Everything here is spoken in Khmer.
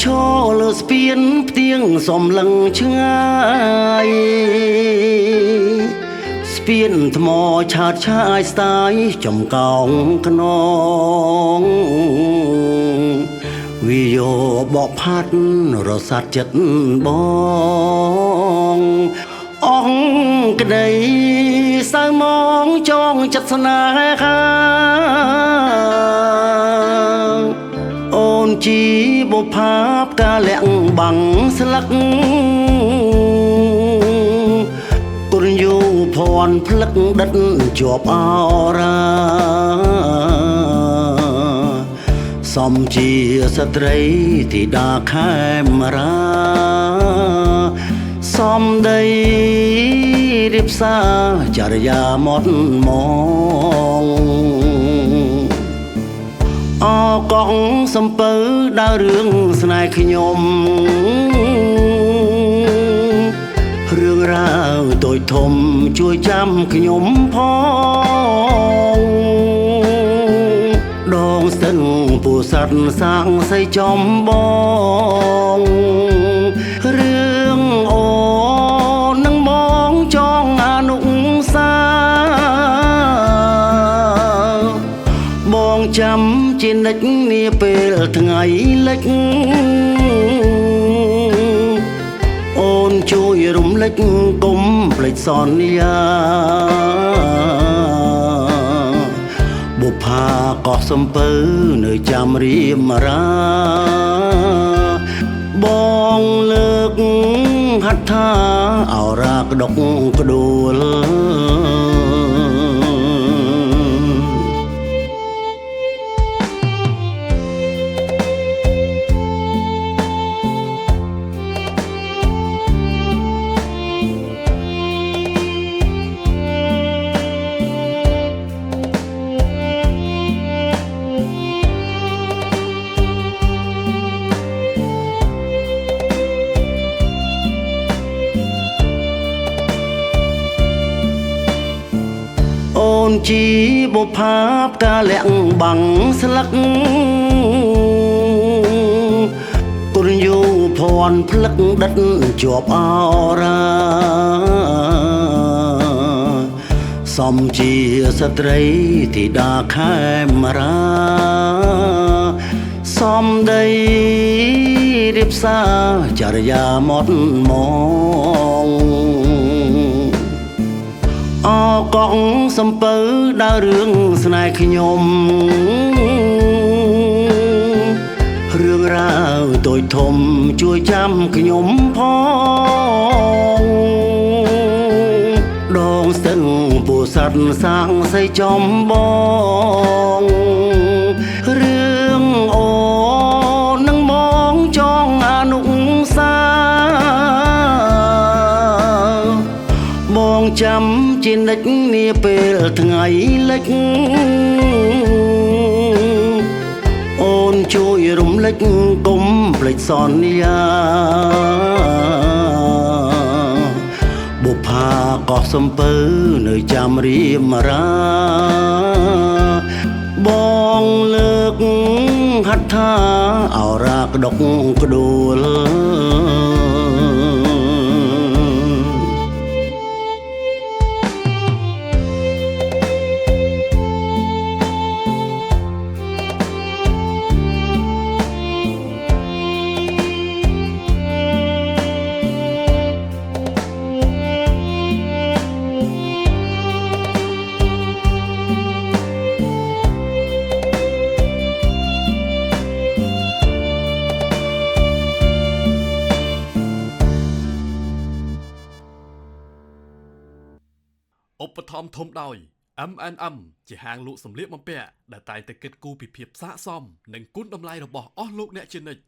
ឈរលើស្ពានផ្ទៀងសំឡឹងឆ្ងាយស្ពានថ្មឆើតឆាយស្ទាយចំកោងខ្នងវិយោបកផាត់រសាត់ចិត្តបងអង្ក្ដីសៅមងចងចិត្តស្នេហាអូនជីបុផាផ្កាលាក់បាំងស្លឹកគុនយូភ័ណ្ឌផ្លឹកដិតជាប់អរាសំជាស្ត្រីធីតាខេមរាសំដីរៀបសារចរិយាមត់មងអកងសំពៅដើររឿងស្នេហ៍ខ្ញុំរឿងរ៉ាវតូចធំជួយចាំខ្ញុំផងដងស្ទឹងពូស័តសាងសីចំបងរឿងអូននឹងមកចងអនុសាបងចាំជានិច្ចនាពេលថ្ងៃលិចអូនជួយរំលេចកុំភ្លេចសន្យាបុប្ផាកោះសំពៅនៅចាំរៀមរាបងលើកហត្ថាអរាក្តុកក្ដួលអូនជីបុផាផ្កាលាក់បាំងស្លឹកគុនយូភ័ណ្ឌផ្លឹកដិតជាប់អរាសំជាស្ត្រីធីតាខេមរាសំដីរៀបសារចរិយាមត់មងអកងសំពៅដើររឿងស្នេហ៍ខ្ញុំរឿងរ៉ាវតូចធំជួយចាំខ្ញុំផងដងស្ទឹងពូស័តសាងសីចំបងរឿងអូននឹងមកចងអនុសាបងចាំជានិច្ចនាពេលថ្ងៃលិចអូនជួយរំលេចកុំភ្លេចសន្យាបុប្ផាកោះសំពៅនៅចាំរៀមរាបងលើកហត្ថាអរាក្តុកក្ដួលឧបត្ថម្ភធំដោយ M&M ជាហាងលក់សម្លៀកបំពាក់ដែលតែងតែគិតគូរពីភាពស័ក្តិសមនិងគុណតម្លៃរបស់អស់លោកអ្នកជានិច្ច